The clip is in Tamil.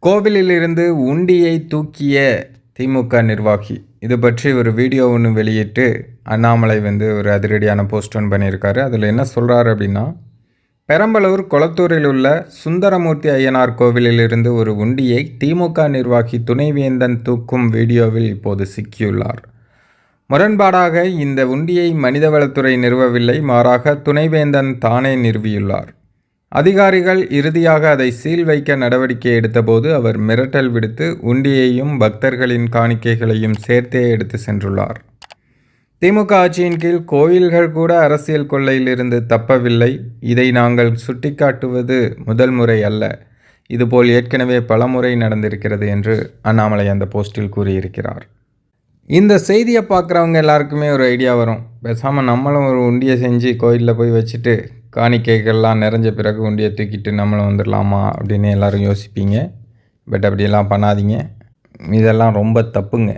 கோவிலிலிருந்து உண்டியை தூக்கிய திமுக நிர்வாகி இது பற்றி ஒரு வீடியோ ஒன்று வெளியிட்டு அண்ணாமலை ஒரு அதிரடியான போஸ்ட் ஒன்று பண்ணியிருக்காரு. அதில் என்ன சொல்கிறாரு அப்படின்னா, பெரம்பலூர் கொளத்தூரில் உள்ள சுந்தரமூர்த்தி ஐயனார் கோவிலிலிருந்து ஒரு உண்டியை திமுக நிர்வாகி துணைவேந்தன் தூக்கும் வீடியோவில் இப்போது சிக்கியுள்ளார். முரண்பாடாக இந்த உண்டியை மனிதவளத்துறை நிறுவவில்லை, மாறாக துணைவேந்தன் தானே நிறுவியுள்ளார். அதிகாரிகள் இறுதியாக அதை சீல் வைக்க நடவடிக்கை எடுத்தபோது அவர் மிரட்டல் விடுத்து உண்டியையும் பக்தர்களின் காணிக்கைகளையும் சேர்த்தே எடுத்து சென்றுள்ளார். திமுக ஆட்சியின் கீழ் கோயில்கள் கூட அரசியல் கொள்ளையிலிருந்து தப்பவில்லை. இதை நாங்கள் சுட்டிக்காட்டுவது முதல் முறை அல்ல, இதுபோல் ஏற்கனவே பல முறை நடந்திருக்கிறது என்று அண்ணாமலை அந்த போஸ்டில் கூறியிருக்கிறார். இந்த செய்தியை பார்க்குறவங்க எல்லாருக்குமே ஒரு ஐடியா வரும், பேசாமல் நம்மளும் ஒரு உண்டியை செஞ்சு கோயிலில் போய் வச்சுட்டு காணிக்கைகள்லாம் நிறைஞ்ச பிறகு உண்டியை தூக்கிட்டு நம்மளும் வந்துடலாமா அப்படின்னு எல்லோரும் யோசிப்பீங்க. பட் அப்படியெல்லாம் பண்ணாதீங்க, இதெல்லாம் ரொம்ப தப்புங்க.